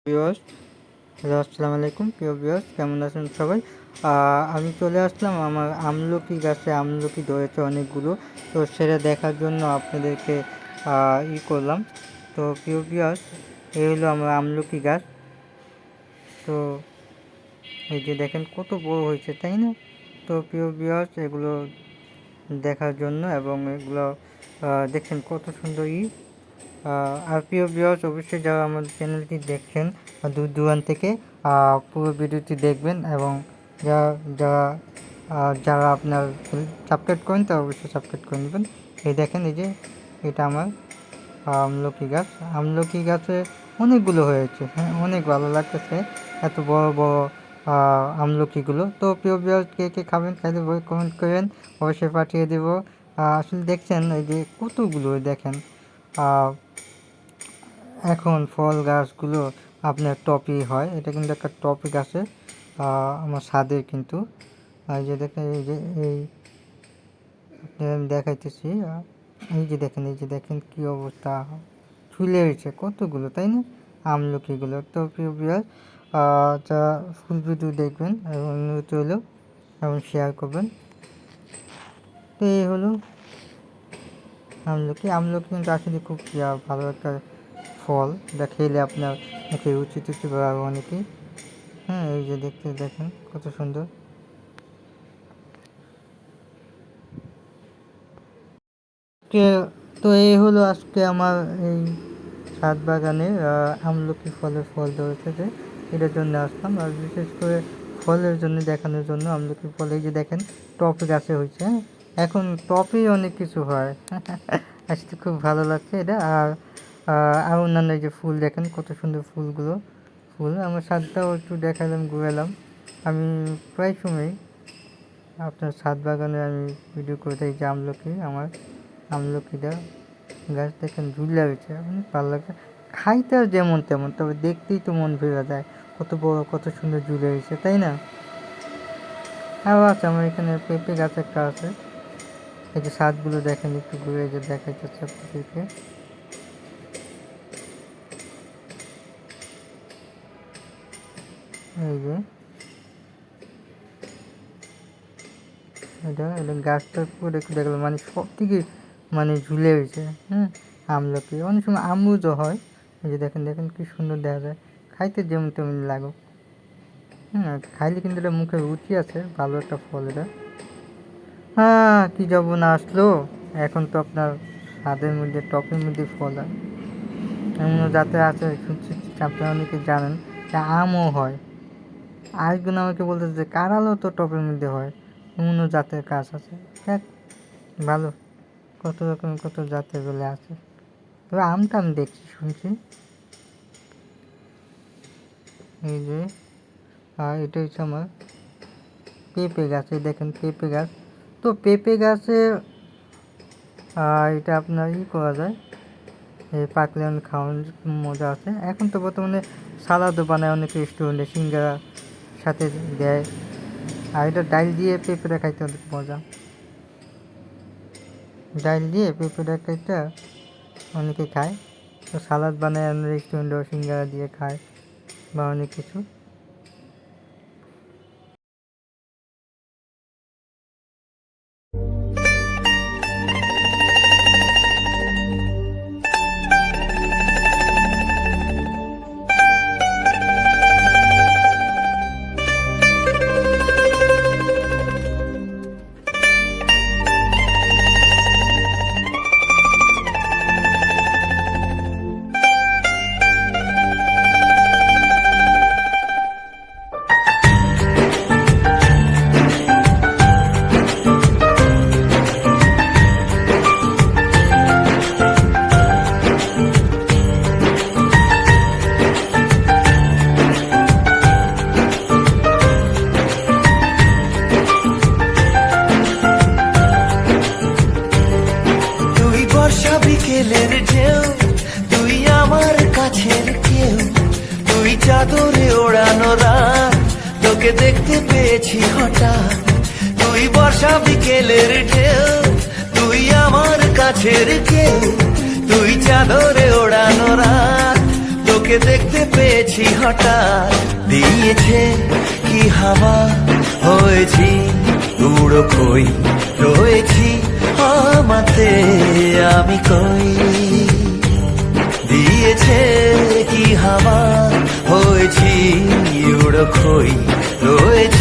Viewers, hello আসসালামু আলাইকুম প্রিয় ভিউয়ার্স, কেমন আছেন সবাই? আমি চলে আসলাম আমার আমলকি গাছে আমলকি ধরেছে অনেকগুলো। তো সেটা দেখার জন্য আপনাদেরকে করলাম। তো প্রিয় ভিউয়ার্স, এই হলো আমার আমলকি গাছ। তো এই যে দেখেন কত বড় হয়েছে, তাই না? তো প্রিয় ভিউয়ার্স, এগুলো দেখার জন্য এবং এগুলো দেখছেন কত সুন্দর আর প্রিয় ভিউয়ার্স, অবশ্যই যারা আমাদের চ্যানেলটি দেখছেন দূর দূরান্ত থেকে পুরো ভিডিওটি দেখবেন এবং যারা যারা যারা আপনার সাবস্ক্রাইব করেন তারা অবশ্যই সাবস্ক্রাইব করে নেবেন। এই দেখেন, এই যে এটা আমার আমলকি গাছ। আমলকি গাছে অনেকগুলো হয়েছে, হ্যাঁ, অনেক ভালো লাগতেছে এত বড় বড় আমলকিগুলো। তো প্রিয় ভিউয়ার্স, কে কে খাবেন খাইতে কমেন্ট করেন, অবশ্যই পাঠিয়ে দেব। আসলে দেখছেন এই যে কতগুলো, দেখেন এখন ফল গাছগুলো আপনার টপি হয়। এটা কিন্তু একটা টপি গাছে আমার ছাদের কিন্তু। এই যে দেখেন, এই যে আমি দেখাইতেছি, এই যে দেখেন, এই যে দেখেন কি অবস্থা, ঝুলে রয়েছে কতগুলো, তাই না, আমলকিগুলো। তো প্রিয় বিয়ার, যা ফুল ভিডিও দেখবেন এবং অনুরোধ রইল এবং শেয়ার করবেন। তো এই হলো আমলকি। আমলকি কিন্তু আসলে খুব ভালো একটা ফল, যা খেলে আপনার মুখে রুচি টুচি বাড়াবে অনেকেই। হ্যাঁ, এই যে দেখতে দেখেন কত সুন্দর। তো এই হলো আজকে আমার এই ছাদ বাগানে আমলকি ফলের ফল ধরেছে, যে এটার জন্য আসলাম। আর বিশেষ করে ফলের জন্য দেখানোর জন্য আমলকি ফল, এই যে দেখেন টপে গাছে হয়েছে। হ্যাঁ, এখন টপেই অনেক কিছু হয়। আসতে খুব ভালো লাগছে এটা। আর অন্যান্য যে ফুল দেখেন কত সুন্দর ফুলগুলো, আমার ছাদটাও একটু দেখালাম, ঘুরালাম। আমি প্রায় সময়ই আপনার ছাদ বাগানে আমি ভিডিও করে থাকি যে আমার আমলকিটা গাছ দেখেন ঝুলে রয়েছে, অনেক ভালো লাগছে। খাইতে আর যেমন তেমন, তবে দেখতেই তো মন ভেঙে যায়, কত বড় কত সুন্দর ঝুলে রয়েছে, তাই না? আরও আছে আমার এখানে পেঁপে গাছ একটা আছে। এই যে ছাদগুলো দেখেন, একটু ঘুরে যে দেখাইতেছে আপনাদেরকে। এই যে এটা এটা গাছটা পুরো একটু দেখলাম, মানে সব থেকে মানে ঝুলে রয়েছে। হ্যাঁ, আমলকি অনেক সময় আমরুজও হয়। এই যে দেখেন দেখেন কি সুন্দর দেখা যায়, খাইতে যেমন তেমন লাগুক। হ্যাঁ, খাইলে কিন্তু এটা মুখে রুচি আছে, ভালো একটা ফল এটা। হ্যাঁ, কী যাবো না আসলো, এখন তো আপনার স্বাদের মধ্যে টপের মধ্যে ফল হয় এমন যাতে আছে, শুনছি আপনারা অনেকে জানেন যে আমও হয়। আরেকজন আমাকে বলতেছে যে কাঁঠালও তো টপের মধ্যে হয়, এমনও জাতের গাছ আছে। দেখ, ভালো, কত রকম কত জাতের বলে আছে। তবে আমটা আমি দেখছি শুনছি। এই যে এটা হচ্ছে আমার পেঁপে গাছ। এই দেখেন পেঁপে গাছ। তো পেঁপে গাছে এটা আপনার করা যায়, এই পাকলে অনেক খাওয়ানোর মজা আছে। এখন তো বর্তমানে সালাদও বানায় অনেক রেস্টুরেন্টে, সিঙ্গারা সাথে দেয়। আর এটা ডাল দিয়ে পেঁপেটা খাইতে অনেক মজা, ডাল দিয়ে পেঁপেটা খাইতে অনেকে খায়। তো সালাদ বানায় রেস্টুরেন্টে, সিঙ্গারা দিয়ে খায় বা অনেক কিছু। বিকেলের ঢেউ, তুই আমার কাছের কেউ, তুই চাদরে ওড়ানো রাত, তোকে দেখতে পেয়েছি হঠাৎ। তুই বর্ষা বিকেলের ঢেউ, তুই আমার কাছের কেউ, তুই চাদরে ওড়ানো রাত, তোকে তোকে দেখতে পেয়েছি হঠাৎ। দিয়েছে কি হাওয়া, হয়েছি উড়ো কই, রয়েছি আমাতে আমি কই। দিয়েছে কি হাওয়া, হয়েছি উড়ো কই, রয়েছি